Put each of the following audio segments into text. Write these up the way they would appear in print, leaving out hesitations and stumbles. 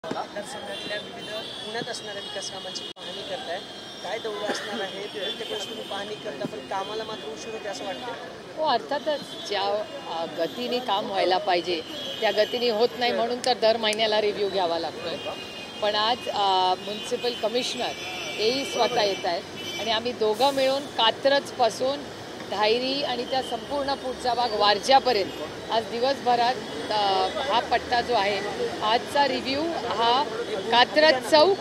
मतदारसंघातल्या विविध पुण्यात असणाऱ्या विकास कामांची पाहणी करताय, काय दौरा असणार आहे प्रत्येक तुम्ही पाहणी करता, पण कामाला मात्र उशीर होते असं वाटतं? हो, अर्थातच ज्या गतीने काम व्हायला पाहिजे त्या गतीने होत नाही, म्हणून तर दर महिन्याला रिव्ह्यू घ्यावा लागतोय. पण आज म्युन्सिपल कमिशनर हेही स्वतः येत आहेत आणि आम्ही दोघं मिळून कात्रजपासून धायरी आणि त्या संपूर्ण पुढचा भाग वारज्यापर्यंत आज दिवसभरात हा पट्टा जो आहे आजचा रिव्ह्यू हा कात्रज चौक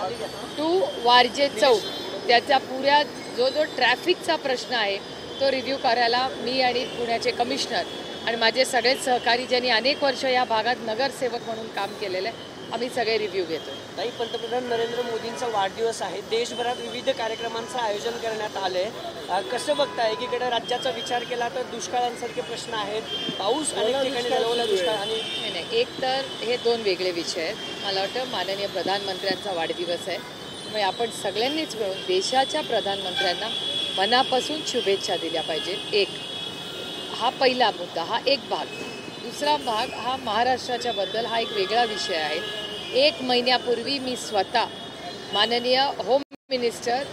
टू वारजे चौक त्याचा पुऱ्या जो ट्रॅफिकचा प्रश्न आहे तो रिव्ह्यू करायला मी आणि पुण्याचे कमिशनर आणि माझे सगळेच सहकारी ज्यांनी अनेक वर्ष या भागात नगरसेवक म्हणून काम केलेलं आहे आम्ही सगळे रिव्ह्यू घेतो. ताई, पंतप्रधान नरेंद्र मोदींचा वाढदिवस आहे, देशभरात विविध कार्यक्रमांचं आयोजन करण्यात आलंय. कसं बघताय? एकीकडे राज्याचा विचार केला तर दुष्काळांसारखे प्रश्न आहेत, पाऊस अनेक ठिकाणी झालेला दुष्काळ आणि नाही, एक तर हे दोन वेगळे विषय आहेत. मला वाटतं माननीय प्रधानमंत्र्यांचा वाढदिवस आहे, त्यामुळे आपण सगळ्यांनीच मिळून देशाच्या प्रधानमंत्र्यांना मनापासून शुभेच्छा दिल्या पाहिजेत. एक हा पहिला मुद्दा, हा एक भाग. दुसरा भाग हा महाराष्ट्राच्या बद्दल हा एक वेगळा विषय आहे. 1 महिन्यापूर्वी मी स्वतः माननीय होम मिनिस्टर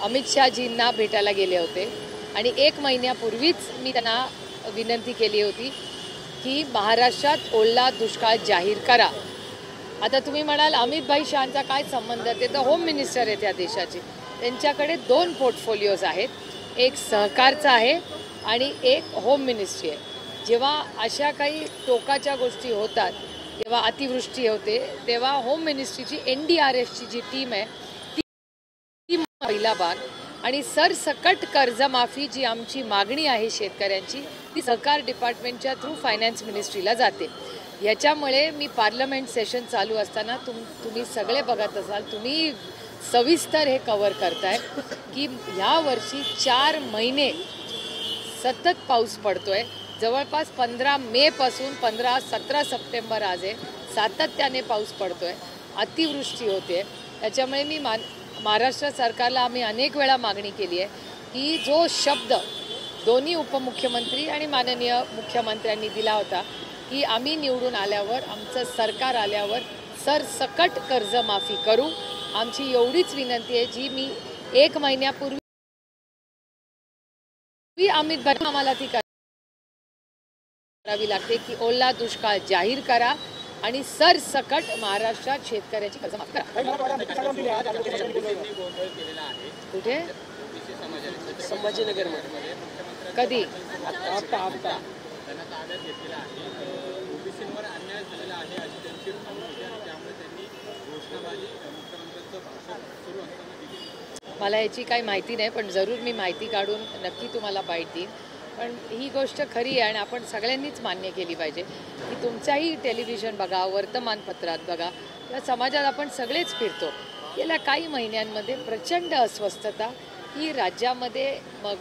अमित शहाजींना भेटायला गेले होते आणि 1 महिन्यापूर्वीच मी त्यांना विनंती केली होती की महाराष्ट्रात ओला दुष्काळ जाहीर करा. आता तुम्ही म्हणाल अमित भाई शहांचा काय संबंध? ते तर होम मिनिस्टर आहेत या देशाचे. त्यांच्याकडे 2 पोर्टफोलिओज आहेत, एक सहकारचा आहे आणि एक होम मिनिस्ट्री आहे. जेव्हा अशा काही टोकाच्या गोष्टी होतात, जेव्हा अतिवृष्टी होते, तेव्हा होम मिनिस्ट्रीची NDRFची जी टीम आहे ती पहिला भाग आणि सरसकट कर्जमाफी जी आमची मागणी आहे शेतकऱ्यांची ती सहकार डिपार्टमेंटच्या थ्रू फायनान्स मिनिस्ट्रीला जाते. याच्यामुळे मी पार्लमेंट सेशन चालू असताना तुम्ही सगळे बघत असाल, तुम्ही सविस्तर हे कव्हर करताय की ह्या वर्षी 4 महिने सतत पाऊस पडतोय. जवळपास 15 मे पासून 17 सप्टेंबर आज आहे, सातत्याने पाऊस पडतोय, अतिवृष्टी होते. त्याच्यामुळे मी महाराष्ट्र सरकारला आम्ही अनेक वेळा मागणी केली आहे की जो शब्द दोन्ही उपमुख्यमंत्री आणि माननीय मुख्यमंत्र्यांनी दिला होता की आम्ही निवडून आल्यावर, आमचं सरकार आल्यावर सरसकट कर्जमाफी करू, आमची एवढीच विनंती आहे जी मी 1 महिन्यापूर्वी अमित भाई आम्हाला ती करावी लागते की ओला दुष्काळ जाहीर करा आणि सरसकट महाराष्ट्रात शेतकऱ्याची कर्जमाफी करा. कुठे? संभाजीनगरमध्ये. कधी? मला याची काही माहिती नाही, पण जरूर मी माहिती काढून नक्की तुम्हाला बाईट देईन. पण ही गोष्ट खरी आहे आणि आपण सगळ्यांनीच मान्य केली पाहिजे की तुमच्याही टेलिव्हिजन बघा, वर्तमानपत्रात बघा, या समाजात आपण सगळेच फिरतो. गेल्या काही महिन्यांमध्ये प्रचंड अस्वस्थता ही राज्यामध्ये, मग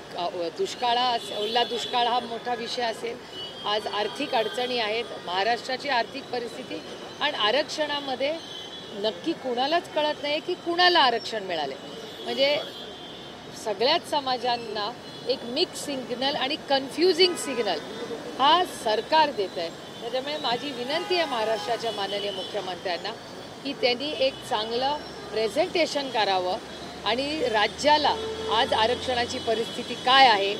ओला दुष्काळ हा मोठा विषय असेल, आज आर्थिक अडचणी आहेत, महाराष्ट्राची आर्थिक परिस्थिती आणि आरक्षणामध्ये नक्की कुणालाच कळत नाही की कुणाला आरक्षण मिळाले. म्हणजे सगळ्याच समाजांना एक मिक्स सिग्नल आणि कन्फ्युजिंग सिग्नल हा सरकार देत आहे. त्याच्यामुळे माझी विनंती आहे महाराष्ट्राच्या माननीय मुख्यमंत्र्यांना की त्यांनी एक चांगलं प्रेझेंटेशन करावं आणि राज्याला आज आरक्षणाची परिस्थिती काय आहे,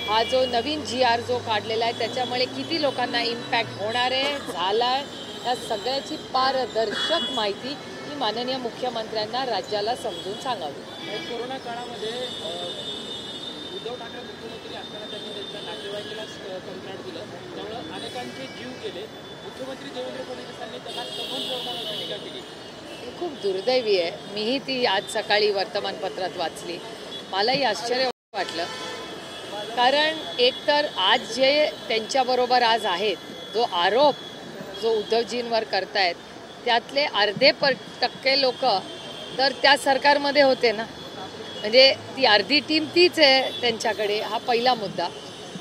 हा जो नवीन GR जो काढलेला आहे त्याच्यामुळे किती लोकांना इम्पॅक्ट होणार आहे, झाला आहे, या सगळ्याची पारदर्शक माहिती ही माननीय मुख्यमंत्र्यांना राज्याला समजून सांगावी. कोरोना काळामध्ये उद्धव ठाकरे मुख्यमंत्री असताना त्यांनी त्यांच्या नातेवाईकाला कंत्राट दिलं, त्यामुळे अनेकांचे जीव गेले. मुख्यमंत्री देवेंद्र फडणवीस यांनी त्यांना समन ठेवण्याची टीका केली. हे खूप दुर्दैवी आहे. मीही ती आज सकाळी वर्तमानपत्रात वाचली, मलाही आश्चर्य वाटलं. कारण एकतर आज जे त्यांच्याबरोबर आज आहेत, जो आरोप जो उद्धवजींवर करतायत त्यातले अर्धे टक्के लोक तर त्या सरकारमध्ये होते ना, म्हणजे ती अर्धी टीम तीच आहे त्यांच्याकडे. हा पहिला मुद्दा.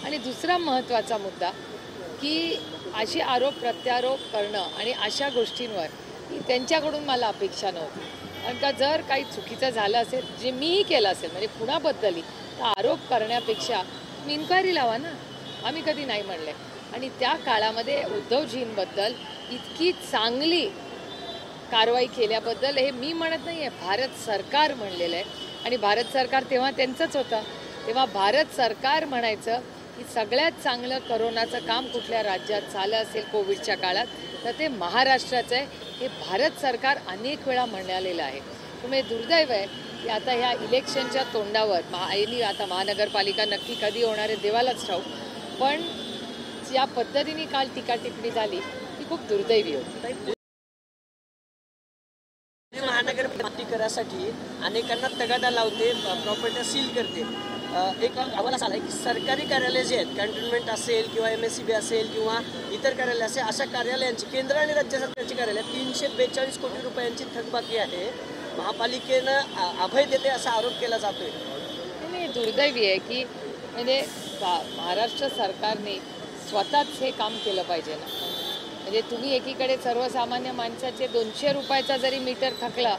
आणि दुसरा महत्त्वाचा मुद्दा की अशी आरोप प्रत्यारोप करणं आणि अशा गोष्टींवर ही त्यांच्याकडून मला अपेक्षा नव्हती. कारण का जर काही चुकीचं झालं असेल, जे मीही केलं असेल, म्हणजे कुणाबद्दलही, तर आरोप करण्यापेक्षा तुम्ही इन्क्वायरी लावा ना. आम्ही कधी नाही म्हणले. आणि त्या काळामध्ये उद्धवजींबद्दल इतकी चांगली कारवाई केल्याबद्दल हे मी म्हणत नाही आहे, भारत सरकार म्हणलेलं आहे. आणि भारत सरकार तेव्हा त्यांचंच होतं. तेव्हा भारत सरकार म्हणायचं की सगळ्यात चांगलं करोनाचं काम कुठल्या राज्यात झालं असेल कोविडच्या काळात तर ते महाराष्ट्राचं आहे. हे भारत सरकार अनेक वेळा म्हणालेलं आहे. त्यामुळे दुर्दैव आहे की आता ह्या इलेक्शनच्या तोंडावर आता महानगरपालिका नक्की कधी होणार आहे देवालाच ठाऊक, पण ज्या पद्धतीने काल टीका टिप्पणी झाली ती खूप दुर्दैवी होती. महानगरपालिकेसाठी अनेकांना तगादा लावते, प्रॉपर्टी सील करते. एक अहवाल असा आहे की सरकारी कार्यालय जे आहेत, कॅन्टोन्मेंट असेल किंवा MSCB असेल किंवा इतर कार्यालय असेल, अशा कार्यालयांची केंद्र आणि राज्य सरकारची कार्यालय 342 कोटी रुपयांची थकबाकी आहे. महापालिकेनं अभय देते असा आरोप केला जातोय. नाही, दुर्दैवी आहे की म्हणजे महाराष्ट्र सरकारने स्वतःच हे काम केलं पाहिजे ना. म्हणजे तुम्ही एकीकडे सर्वसामान्य माणसाचे 200 रुपयाचा जरी मीटर थकला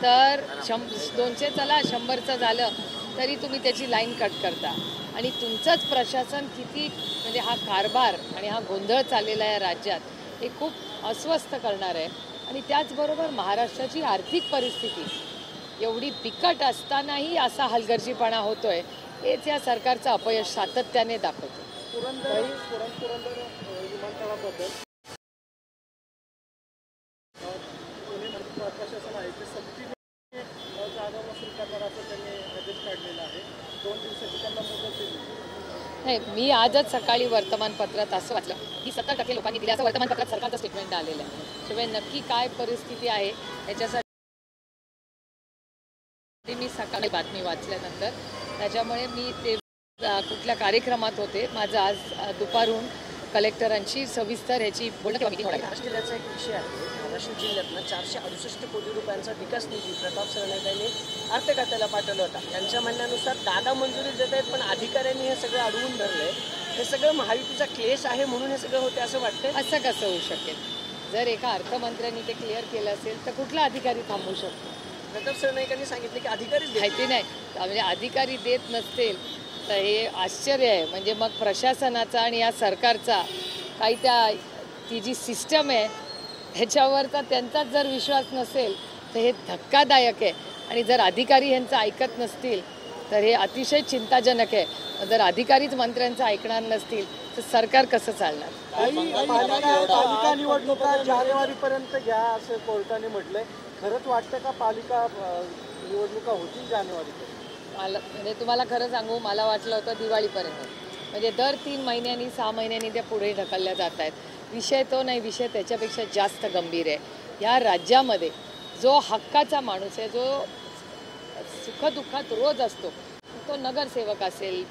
तर 200 चला 100चं झालं तरी तुम्ही त्याची लाईन कट करता. आणि तुमचंच प्रशासन किती म्हणजे हा कारभार आणि हा गोंधळ चाललेला आहे राज्यात हे खूप अस्वस्थ करणार आहे. आणि त्याचबरोबर महाराष्ट्राची आर्थिक परिस्थिती एवढी बिकट असतानाही असा हलगर्जीपणा होतोय हेच या सरकारचं अपयश सातत्याने दाखवतं. पुरंदर विमानतळाबद्दल प्रशासन आहे ते सक्तीने जागा वसूल करणार असं त्यांनी आदेश काढलेला आहे. 2 दिवसाची त्यांना मुदत दिली. नाही, मी आजच सकाळी वर्तमानपत्रात असं वाचलं की 70% लोकांनी दिल्या असं वर्तमानपत्रात सरकारचं स्टेटमेंट आलेलं आहे. शिवाय नक्की काय परिस्थिती आहे याच्यासाठी मी सकाळी बातमी वाचल्यानंतर त्याच्यामुळे मी ते कुठल्या कार्यक्रमात होते. माझं आज दुपारून कलेक्टरांची सविस्तर ह्याची बोलणं मीटिंग होणार आहे. महाराष्ट्राचा एक विषय आहे. धाराशिव जिल्ह्यातनं 468 कोटी रुपयांचा विकास निधी प्रताप सरनाईकांनी अर्थ खात्याला पाठवला होता. त्यांच्या म्हणण्यानुसार दादा मंजुरी देत आहेत पण अधिकाऱ्यांनी हे सगळं अडवून धरलंय. हे सगळं महायुतीचा क्लेश आहे म्हणून हे सगळं होते असं वाटतंय. असं कसं होऊ शकेल? जर एका अर्थमंत्र्यांनी ते क्लिअर केलं असेल तर कुठला अधिकारी थांबवू शकतो? प्रताप सरनाईकांनी सांगितले की अधिकारीच माहिती नाही. म्हणजे अधिकारी देत नसतील तर हे आश्चर्य आहे. म्हणजे मग प्रशासनाचा आणि या सरकारचा काही ती जी सिस्टम आहे ह्याच्यावरचा त्यांचाच जर विश्वास नसेल तर हे धक्कादायक आहे. आणि जर अधिकारी ह्यांचं ऐकत नसतील तर हे अतिशय चिंताजनक आहे. जर अधिकारीच मंत्र्यांचं ऐकणार नसतील तर सरकार कसं चालणार? पालिका निवडणुका जानेवारीपर्यंत घ्या असं कोर्टाने म्हटलंय. खरंच वाटतं का पालिका निवडणुका होतील जानेवारीपर्यंत? मला म्हणजे तुम्हाला खरं सांगू, मला वाटलं होतं दिवाळीपर्यंत. म्हणजे दर 3 महिन्यांनी 6 महिन्यांनी त्या पुढे ढकलल्या जात आहेत. विषय तो नाही, विषय त्याच्यापेक्षा जास्त गंभीर आहे. या राज्यामध्ये जो हक्काचा माणूस आहे, जो सुखदुःखात रोज असतो, तो नगरसेवक असेल,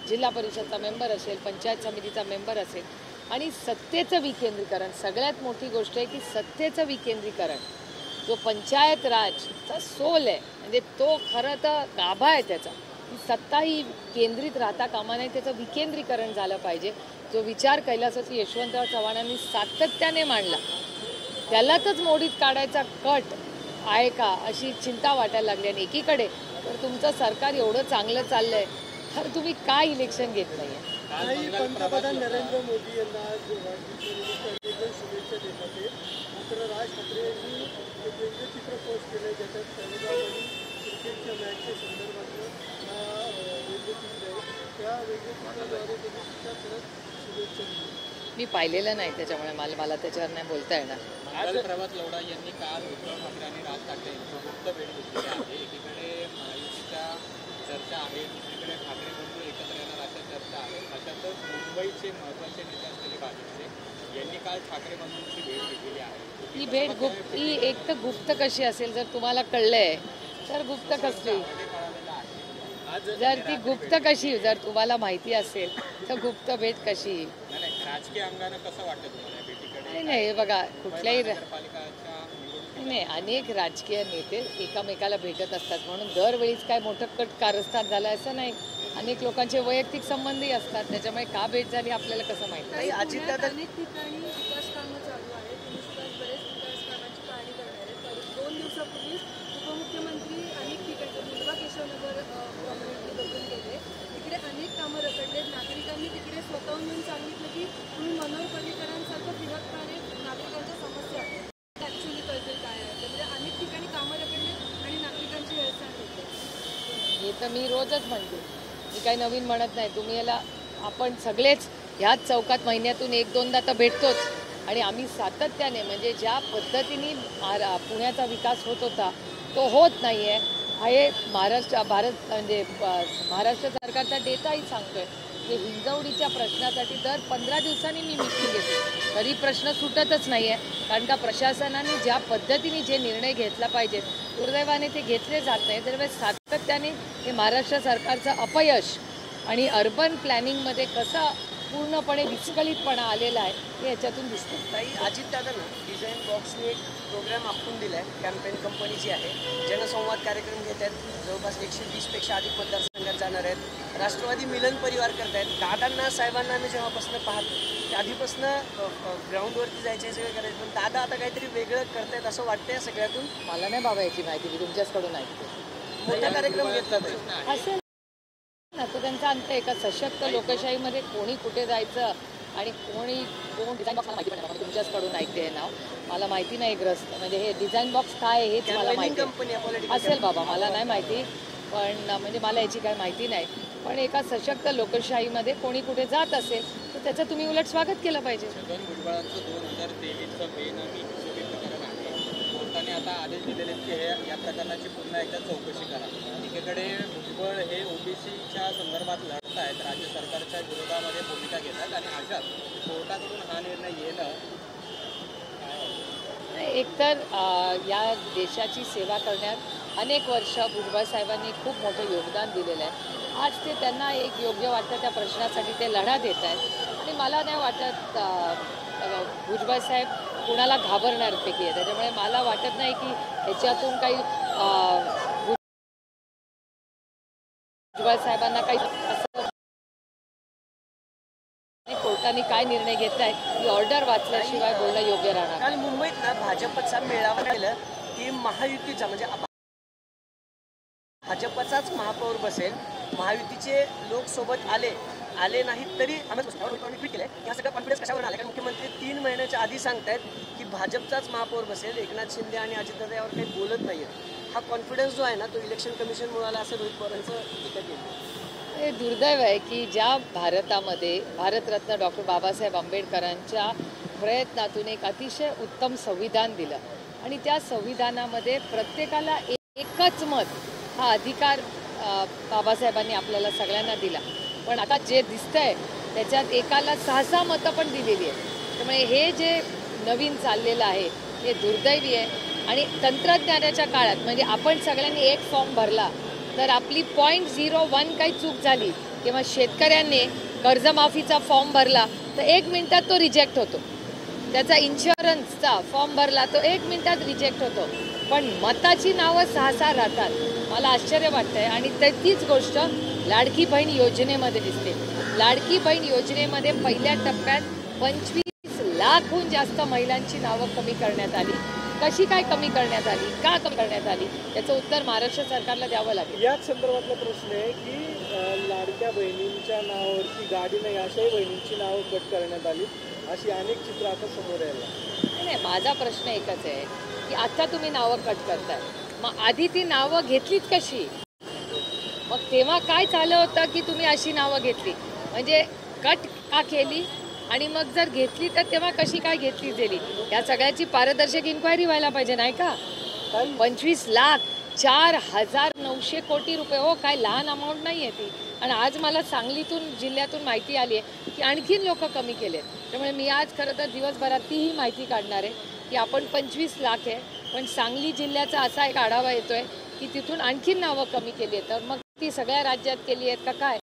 जिल्हा परिषदचा मेंबर असेल, पंचायत समितीचा मेंबर असेल, आणि सत्तेचं विकेंद्रीकरण सगळ्यात मोठी गोष्ट आहे की सत्तेचं विकेंद्रीकरण जो पंचायत राजचा सोल आहे, म्हणजे तो खरं तर गाभा आहे त्याचा. सत्ता ही केंद्रित राहता कामा नये, त्याचं विकेंद्रीकरण झालं पाहिजे. जो विचार कैलासवासी यशवंतराव चव्हाणांनी सातत्याने मांडला त्यालाच मोडीत काढायचा कट आहे का अशी चिंता वाटायला लागली. आणि एकीकडे तर तुमचं सरकार एवढं चांगलं चाललंय तर तुम्ही काय इलेक्शन घेत नाही? पंतप्रधान नरेंद्र मोदी यांना शुभेच्छा देत होते. मात्र राज ठाकरे यांनी एक वेगळे चित्र पोस्ट केले ज्याच्यात शनिवारी क्रिकेटच्या मॅचच्या संदर्भातलं वेगळे चित्र आहे. त्या वेगळे चित्राद्वारे त्यांनी टीका करत शुभेच्छा दिली. मी पाहिलेलं नाही त्याच्यामुळे मला त्याच्यावर नाही बोलता येणार. प्रभात लवडा यांनी काल उद्धव ठाकरे आणि राज ठाकरे यांची गुप्त भेट घेतलेली आहे. एकीकडे महायुतीच्या चर्चा आहे, दुसरीकडे ठाकरे बंधू एकत्र येणार अशा चर्चा आहे. अशातच मुंबईचे महत्त्वाचे नेते असलेले भाजपचे यांनी काल ठाकरे बंधूंची भेट घेतलेली आहे. ही भेट गुप्त, ही एक तर गुप्त कशी असेल? जर तुम्हाला कळलंय तर गुप्त कसली? जर ती गुप्त कशी, जर तुम्हाला माहिती असेल तर गुप्त भेट कशी? राजकीय अंगानं कसं वाटतं तुम्हाला भेटीकडे? नाही, हे बघा, कुठल्याही नाही, अनेक राजकीय नेते एकामेकाला भेटत असतात म्हणून दरवेळीच काय मोठं कट कारस्थान झालं असं नाही. अनेक लोकांचे वैयक्तिक संबंधही असतात, त्याच्यामुळे का भेट झाली आपल्याला कसं माहिती? अनेक ठिकाणी विकास कामं चालू आहेत. तुम्ही सुद्धा बरेच विकास कामांची पाहणी करणार आहेत. 2 दिवसापूर्वीच उपमुख्यमंत्री अनेक ठिकाणी मुलगा केशवनगर कॉम्युनिटी बदलून गेले. तिकडे अनेक कामं रखडलेत. नागरिकांनी तिकडे स्वतःहून येऊन सांगितलं की तुम्ही मनोहर पर्रीकरांसारखं फिरत नागरिकांच्या समस्या ॲक्च्युली कळतील काय आहे. तर मी रोजच म्हणते, मी काही नवीन म्हणत नाही. तुम्ही याला आपण सगळेच ह्याच चौकात महिन्यातून 1-2दा तर भेटतोच आणि आम्ही सातत्याने म्हणजे ज्या पद्धतीने पुण्याचा विकास होत होता तो होत नाही आहे. हे महाराष्ट्र सरकारचा डेटाही सांगतोय की हिंजवडीच्या प्रश्नासाठी दर 15 दिवसांनी मी मीटिंग घेते, तरी प्रश्न सुटतच नाही आहे. कारण का प्रशासनाने ज्या पद्धतीने जे निर्णय घेतला पाहिजे दुर्दैवाने ते घेतले जात नाही. त्यामुळे सातत्याने हे महाराष्ट्र सरकारचं अपयश आणि अर्बन प्लॅनिंगमध्ये कसं पूर्णपणे विस्कळीतपणा आलेला आहे हे याच्यातून दिसतं. ताई, अजितदादांना डिझाईन बॉक्सने एक प्रोग्राम आखून दिला आहे. कॅम्पेन कंपनीची आहे, जनसंवाद कार्यक्रम घेत आहेत. जवळपास 120पेक्षा अधिक मतदारसंघात जाणार आहेत. राष्ट्रवादी मिलन परिवार करत आहेत. दादांना साहेबांना आम्ही जेव्हापासून पाहतो आधीपासून ग्राउंडवरती जायचे सगळं करायचं, पण दादा आता काहीतरी वेगळं करतायत असं वाटतंय सगळ्यातून. मला नाही बाबा याची माहिती, मी तुमच्याचकडून ऐकते. मोठा कार्यक्रम घेतला ताई. असेल ना, तो त्यांचा अंत. एका सशक्त लोकशाहीमध्ये कोणी कुठे जायचं आणि कोण डिझाईन बॉक्स मला माहिती पण नाही, तुमच्याचकडून ऐकते हे नाव. मला माहिती नाही ग्रस्त म्हणजे हे डिझाईन बॉक्स काय आहे हेच मला माहिती कंपनी असेल बाबा, मला नाही माहिती. पण म्हणजे मला याची काही माहिती नाही. पण एका सशक्त लोकशाहीमध्ये कोणी कुठे जात असेल तर त्याचं तुम्ही उलट स्वागत केलं पाहिजे. छगन भुजबळांचं 2023चं बेनामी हिशोबी प्रकरण आहे. कोर्टाने आता आदेश दिलेले की हे या प्रकरणाची पुन्हा एकदा चौकशी करा. एकीकडे भुजबळ हे ओबीसीच्या संदर्भात लढत आहेत, राज्य सरकारच्या विरोधामध्ये भूमिका घेतात आणि अशात कोर्टाकडून हा निर्णय येणं एकतर या देशाची सेवा करण्यात अनेक वर्ष भुजबळ साहेबांनी खूप मोठं योगदान दिलेलं आहे. आज ते त्यांना एक योग्य वाटतं त्या प्रश्नासाठी ते लढा देत आहेत आणि मला नाही वाटत भुजबळ साहेब कुणाला घाबरणारपैकी आहे. त्याच्यामुळे मला वाटत नाही की ह्याच्यातून काही भुजबळ साहेबांना काही असं कोर्टाने काय निर्णय घेतलाय ही ऑर्डर वाचल्याशिवाय बोलणं योग्य राहणार. काल मुंबईत ना भाजपचा मेळावा केला की महायुतीचा म्हणजे भाजपचाच महापौर बसेल. महायुतीचे लोक सोबत आले नाहीत तरी आम्ही ट्विट केलंय की हा सगळा कॉन्फिडन्स कशावर आला. कारण मुख्यमंत्री 3 महिन्याच्या आधी सांगतायत की भाजपचाच महापौर बसेल. एकनाथ शिंदे आणि अजितदादा यावर काही बोलत नाहीये. हा कॉन्फिडन्स जो आहे ना तो इलेक्शन कमिशनमुळे आला असं रोहित पवारांचं टीका केलं. हे दुर्दैव आहे की ज्या भारतामध्ये भारतरत्न डॉक्टर बाबासाहेब आंबेडकरांच्या प्रयत्नातून एक अतिशय उत्तम संविधान दिलं आणि त्या संविधानामध्ये प्रत्येकाला एकच मत हा अधिकार बाबासाहेबांनी आपल्याला सगळ्यांना दिला. पण आता जे दिसतंय त्याच्यात एकाला 6 मतं पण दिलेली आहे. त्यामुळे हे जे नवीन चाललेलं आहे हे दुर्दैवी आहे. आणि तंत्रज्ञानाच्या काळात म्हणजे आपण सगळ्यांनी एक फॉर्म भरला तर आपली 0.01 काही चूक झाली किंवा शेतकऱ्यांनी कर्जमाफीचा फॉर्म भरला तर 1 मिनिटात तो रिजेक्ट होतो. त्याचा इन्शुरन्सचा फॉर्म भरला तो 1 मिनिटात रिजेक्ट होतो. पण मताची नावं 6 राहतात. मला आश्चर्य वाटतंय. आणि तीच गोष्ट लाडकी बहीण योजनेमध्ये दिसते. लाडकी बहीण योजनेमध्ये पहिल्या टप्प्यात 25 लाखहून जास्त महिलांची नावं कमी करण्यात आली. कशी काय कमी करण्यात आली, का कमी करण्यात आली याचं उत्तर महाराष्ट्र सरकारला द्यावं लागेल. याच संदर्भातला प्रश्न आहे की लाडक्या बहिणींच्या नावावरची गाडी नाही अशाही बहिणींची नावं कट करण्यात आली अशी अनेक चित्र आता समोर यायला. नाही, माझा प्रश्न एकच आहे की आता तुम्ही नावं कट करताय, मग आधी ती नावं घेतलीच कशी? मग तेव्हा काय झालं होतं की तुम्ही अशी नावं घेतली म्हणजे कट का केली आणि मग जर घेतली तर तेव्हा कशी काय घेतली गेली या सगळ्याची पारदर्शक इन्क्वायरी व्हायला पाहिजे नाही का? 25 लाख 4,900 कोटी रुपये हो, काय लहान अमाऊंट नाही आहे ती. आणि आज मला सांगलीतून जिल्ह्यातून माहिती आली आहे की आणखीन लोक कमी केले. त्यामुळे मी आज खरं तर दिवसभरात तीही माहिती काढणार आहे की आपण 25 लाख आहे पण सांगली जिल्ह्याचा असा एक आढावा येतो आहे की तिथून आणखीन नावं कमी केली आहेत. तर मग ती सगळ्या राज्यात केली आहेत का काय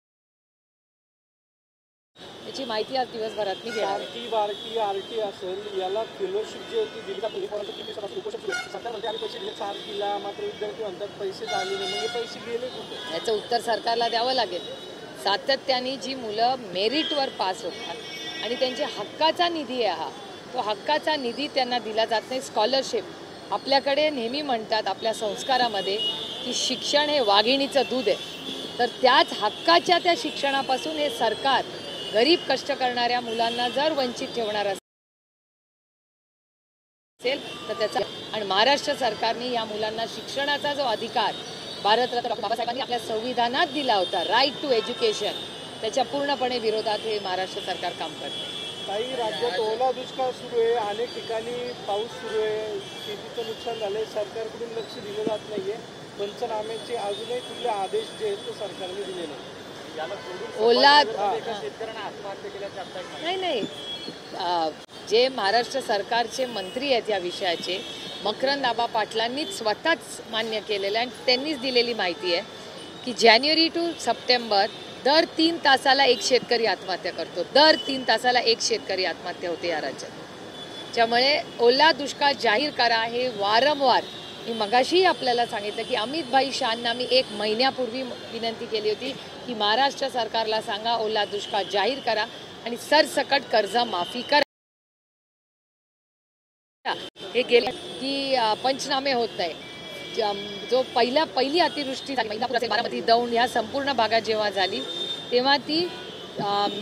याची माहिती आज दिवसभरात मी घेणार. बारकी आरटी असेल याला फेलोशिप जी होती दिली जाते सरकारमध्ये आणि पैसे दिले 4 किला मात्र विद्यार्थी म्हणतात पैसे झाले नाही. म्हणजे पैसे गेले कुठे याचं उत्तर सरकारला द्यावं लागेल. सातत्याने जी मुलं मेरिटवर पास होतात आणि त्यांच्या हक्काचा निधी आहे तो हक्काचा निधी त्यांना दिला जात नाही. स्कॉलरशिप आपल्याकडे नेहमी म्हणतात आपल्या संस्कारामध्ये की शिक्षण हे वाघिणीचं दूध आहे. तर त्याच हक्काच्या त्या शिक्षणापासून हे सरकार गरीब कष्ट करणाऱ्या मुलांना जर वंचित ठेवणार असेल तर त्याचा आणि महाराष्ट्र सरकारने या मुलांना शिक्षणाचा जो अधिकार भारतरत्न डॉक्टर बाबासाहेबांनी आपल्या संविधानात दिला होता राईट टू एज्युकेशन, त्याच्या पूर्णपणे विरोधात हे महाराष्ट्र सरकार काम करते. काही राज्यात ओला दुष्काळ सुरू आहे, अनेक ठिकाणी पाऊस सुरू आहे, शेतीचं नुकसान झालंय, सरकारकडून लक्ष दिलं जात नाहीये. पंचनाम्याचे अजूनही कुठले आदेश जे आहेत ते सरकारने दिले नाही. ओला शेतकऱ्यांना आत्महत्या केल्याच्या नाही जे महाराष्ट्र सरकारचे मंत्री आहेत या विषयाचे, मकरंद आबा पाटलांनीच स्वतःच मान्य केलेलं आहे आणि त्यांनीच दिलेली माहिती आहे की जानेवारी टू सप्टेंबर दर 3 तासाला एक शेतकरी आत्महत्या करतो. दर 3 तासाला एक शेतकरी आत्महत्या होते या राज्यात. त्यामुळे ओला दुष्काळ जाहीर करा हे वारंवार मी मगाशीही आपल्याला सांगितलं की अमित भाई शाहना आम्ही 1 महिन्यापूर्वी विनंती केली होती की महाराष्ट्र सरकारला सांगा ओला दुष्काळ जाहीर करा आणि सरसकट कर्ज माफी करा. हे गेले की पंचनामे होत नाही. जो पहिली अतिवृष्टी झाली महिनापूर असेल, बारामती, दौंड ह्या संपूर्ण भागात जेव्हा झाली तेव्हा ती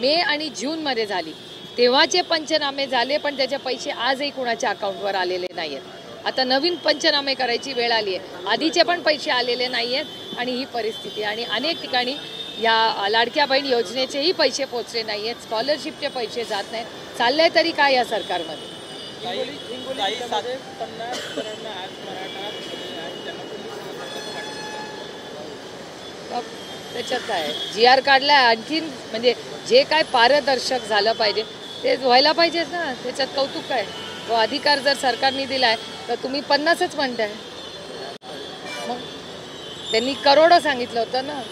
मे आणि जूनमध्ये झाली. तेव्हाचे पंचनामे झाले पण त्याचे पैसे आजही कुणाच्या अकाउंटवर आलेले नाही आहेत. आता नवीन पंचनामे करायची वेळ आली आहे. आधीचे पण पैसे आलेले नाही आहेत आणि ही परिस्थिती. आणि अनेक ठिकाणी या लाडक्या बहीण योजनेचेही पैसे पोचले नाही आहेत, स्कॉलरशिपचे पैसे जात नाहीत. चाललंय तरी काय या सरकारमध्ये? हिंगोली जिल्ह्यामध्ये 50 जणांना आज मराठा आज त्यांना त्याच्यात काय GR काढलाय आणखीन, म्हणजे जे काय पारदर्शक झालं पाहिजे ते व्हायला पाहिजेच ना. त्याच्यात कौतुक काय? तो अधिकार जर सरकारने दिलाय तर तुम्ही 50च म्हणताय. मग त्यांनी करोडो सांगितलं होतं ना.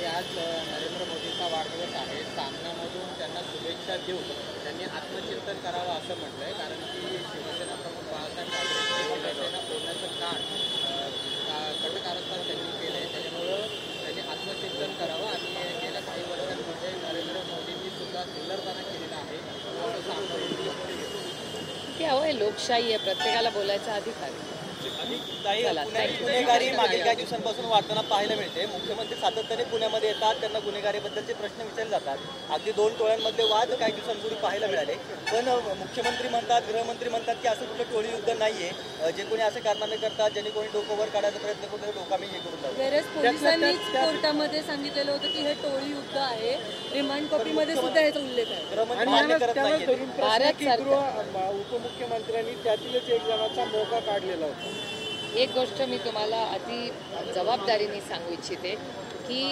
आज नरेंद्र मोदींचा वाढदिवस आहे. सामनामधून त्यांना शुभेच्छा देऊन त्यांनी आत्मचिंतन करावं असं म्हटलंय. कारण की शिवसेना प्रमुख बाळासाहेब ठाकरे शिवसेना फोडण्याचं कट कारस्थान त्यांनी केलंय. त्याच्यामुळं त्यांनी आत्मचिंतन करावं आणि गेल्या काही वर्षांमध्ये नरेंद्र मोदींनी सुद्धा सुंदरपणा केलेला आहे. ते हवंय, लोकशाही आहे, प्रत्येकाला बोलायचा अधिकार आहे. चला, thank you. गुन्हेगारी मागील काही दिवसांपासून वाढताना पाहायला मिळते. मुख्यमंत्री सातत्याने पुण्यामध्ये येतात, त्यांना गुन्हेगारीबद्दलचे प्रश्न विचारले जातात. अगदी 2 टोळ्यांमधले वाद काही दिवसांपूर्वी पाहायला मिळाले. पण मुख्यमंत्री म्हणतात, गृहमंत्री म्हणतात की असं कुठलं टोळी युद्ध नाहीये. जे कोणी असे कारनामे करतात, ज्यांनी कोणी डोकं वर काढायचा प्रयत्न करतो डोका मी हे करून जातो. वेळेस पोलिसांनीच कोर्टामध्ये सांगितलेलं होतं की हे टोळी युद्ध आहे. रिमांड कॉपीमध्ये सुद्धा याचा उल्लेख आहे. गृहमंत्री मान्य करत नाहीये. भारत उपमुख्यमंत्र्यांनी त्यातीलच एक जणाचा मोका काढलेला होता. एक गोष्ट मी तुम्हाला अति जबाबदारीने सांगू इच्छिते की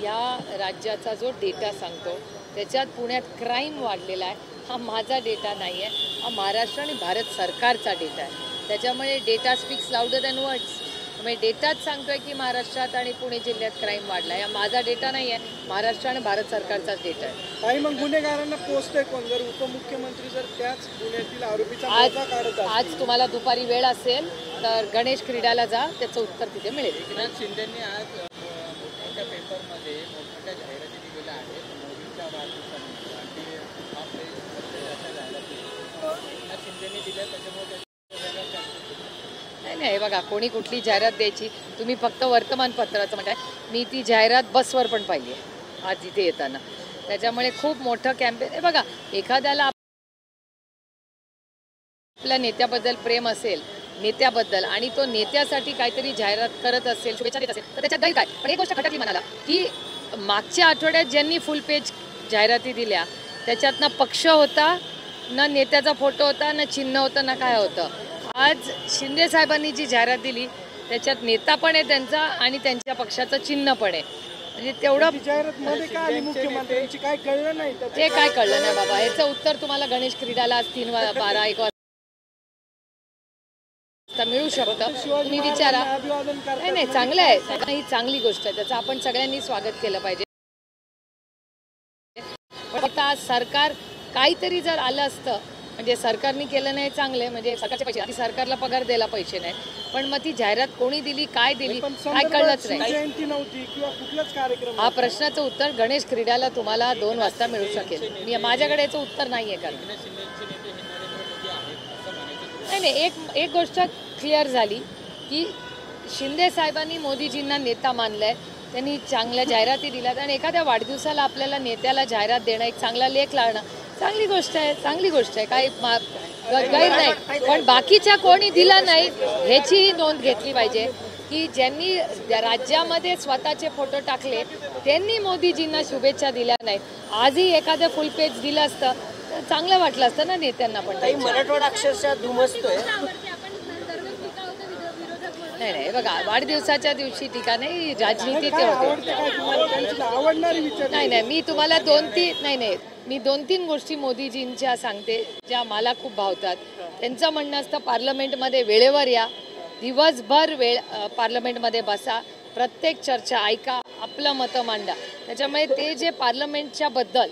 या राज्याचा जो डेटा सांगतो त्याच्यात पुण्यात क्राईम वाढलेला आहे. हा माझा डेटा नाही आहे, हा महाराष्ट्र आणि भारत सरकारचा डेटा आहे. त्याच्यामुळे data speaks louder than words. म्हणजे डेटाच सांगतोय की महाराष्ट्रात आणि पुणे जिल्ह्यात क्राईम वाढला. हा माझा डेटा नाही आहे, महाराष्ट्र आणि भारत सरकारचाच डेटा आहे. आणि मग गुन्हेगारांना पोचतंय कोण? जर उपमुख्यमंत्री जर त्याच गुन्ह्यातील आरोपीचा मोका काढत असतील. आज तुम्हाला दुपारी वेळ असेल तर गणेश क्रीडाला जा, त्याचं उत्तर तिथे मिळेल. एकनाथ शिंदेंनी आज मोठमोठ्या पेपरमध्ये मोठमोठ्या जाहिराती दिलेल्या आहेत. मोदींच्या वाढदिवसानिमित्त आणि अशा जाहिराती एकनाथ शिंदेंनी दिल्या. त्याच्यामुळे नाही बघा, कोणी कुठली जाहिरात द्यायची, तुम्ही फक्त वर्तमानपत्राचं म्हणताय. मी ती जाहिरात बसवर पण पाहिली आहे आज इथे येताना. त्याच्यामुळे खूप मोठं कॅम्पेन आहे. बघा, एखाद्याला आपल्या नेत्याबद्दल प्रेम असेल, नेत्याबद्दल, आणि तो नेत्यासाठी काहीतरी जाहिरात करत असेल, शुभेच्छा देत असेल, तर त्याच्यात गैर काय? पण एक गोष्ट खटकली मनाला की मागच्या आठवड्यात ज्यांनी फुल पेज जाहिराती दिल्या त्याच्यात ना पक्ष होता, ना नेत्याचा फोटो होता, ना चिन्ह होतं, ना काय होतं. आज शिंदे साहेबांनी जी जाहिरात दिली त्याच्यात नेता पण आहे त्यांचा आणि त्यांच्या पक्षाचं चिन्ह पण आहे. म्हणजे तेवढं जाहिरात मध्ये काय आली मुख्यमंत्र्यांची काय कळलं नाही. ते काय कळलं नाही बाबा. याचं उत्तर तुम्हाला गणेश क्रीडाला आज 3, 12, 1 वाजता मिळू शकतं. तुम्ही विचारा. नाही, चांगलं आहे, ही चांगली गोष्ट आहे, त्याचं आपण सगळ्यांनी स्वागत केलं पाहिजे. पण आता सरकार काहीतरी जर आलं असतं, म्हणजे सरकारने केलं नाही चांगले, म्हणजे सरकारचे पैसे, सरकारला पगार द्यायला पैसे नाही, पण मग ती जाहिरात कोणी दिली, काय दिली, काय कळलंच नाही. जयंती नव्हती किंवा कुठलाच कार्यक्रम. हा प्रश्नाचं उत्तर गणेश क्रीडाला तुम्हाला 2 वाजता मिळू शकेल. मी माझ्याकडे याचं उत्तर नाहीये. कारण नाही, एक गोष्ट क्लिअर झाली की शिंदे साहेबांनी मोदीजींना नेता मानलंय, त्यांनी चांगल्या जाहिराती दिल्यात आणि एखाद्या वाढदिवसाला आपल्याला नेत्याला जाहिरात देणं, एक चांगला लेख लावणं चांगली गोष्ट आहे, चांगली गोष्ट आहे, काही गैर नाही. पण बाकीच्या कोणी दिला नाही ह्याचीही नोंद घेतली पाहिजे की ज्यांनी राज्यामध्ये स्वतःचे फोटो टाकले त्यांनी मोदीजींना शुभेच्छा दिल्या नाहीत। आजही एखादं फुल पेज दिलं असतं तर चांगलं वाटलं असतं ना नेत्यांना पण। काही मराठवाडा अक्षरशः धुमसतोय। नाही नाही बघा, वाढदिवसाच्या दिवशी टीका नाही, राजनीती ते होते। नाही नाही, मी तुम्हाला दोन तीन गोष्टी मोदीजींच्या सांगते ज्या मला खूप भावतात। त्यांचं म्हणणं असतं पार्लमेंटमध्ये वेळेवर या, दिवसभर पार्लमेंटमध्ये बसा, प्रत्येक चर्चा ऐका, आपलं मतं मांडा। त्याच्यामुळे ते जे पार्लमेंटच्या बद्दल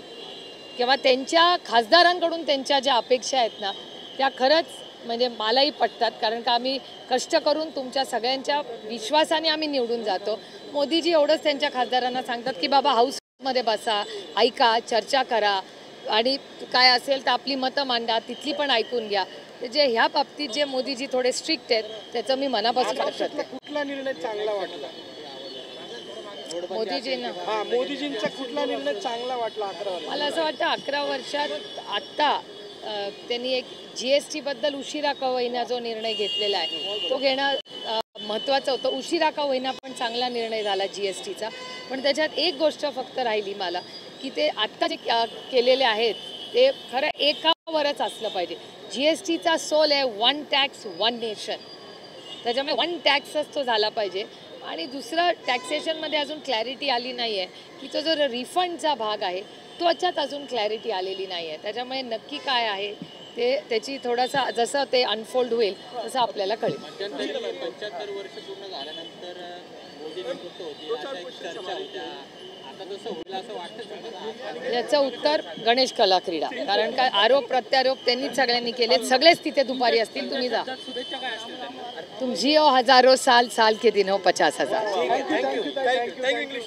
किंवा त्यांच्या खासदारांकडून त्यांच्या ज्या अपेक्षा आहेत ना त्या खरंच म्हणजे मलाही पटतात, कारण का आम्ही कष्ट करून तुमच्या सगळ्यांच्या विश्वासाने आम्ही निवडून जातो। मोदीजी एवढंच त्यांच्या खासदारांना सांगतात की बाबा हाऊसमध्ये बसा, ऐका, चर्चा करा आणि काय असेल तर आपली मतं मांडा, तिथली पण ऐकून घ्या। जे ह्या बाबतीत जे मोदीजी थोडे स्ट्रिक्ट आहेत त्याचं मी मनापासून करते। कुठला निर्णय चांगला वाटला मोदीजींना? मोदीजींचा कुठला निर्णय चांगला वाटला 11 वर्षात? मला असं वाटतं 11 वर्षात आत्ता त्यांनी एक GST बद्दल उशिरा का होईना जो निर्णय घेतलेला आहे तो घेणं महत्त्वाचं होतं। उशिरा का होईना पण चांगला निर्णय झाला GSTचा। पण त्याच्यात एक गोष्ट फक्त राहिली मला की ते आत्ता जे केलेले आहेत ते खरं एकावरच असलं पाहिजे। GSTचा सोल आहे वन टॅक्स वन नेशन, त्याच्यामुळे वन टॅक्सच तो झाला पाहिजे। आणि दुसरं टॅक्सेशनमध्ये अजून क्लॅरिटी आली नाही आहे की तो जो रिफंडचा भाग आहे त्याच्यात अजून क्लॅरिटी आलेली नाही आहे। त्याच्यामुळे नक्की काय आहे ते त्याची थोडासा जसं ते अनफोल्ड होईल तसं आपल्याला कळेल। 75 वर्ष पूर्ण झाल्यानंतर मोदी नेतृत्व होते अशा एक चर्चा होत्या, आता तसं होईल असं वाटतं? याचं उत्तर गणेश कला क्रीडा, कारण काय आरोप प्रत्यारोप त्यांनीच सगळ्यांनी केले, सगळेच तिथे दुपारी असतील, तुम्ही जा। शुभेच्छा काय असतील? तुम जियो हजारों साल, साल के दिन हो 50,000। थँक्यू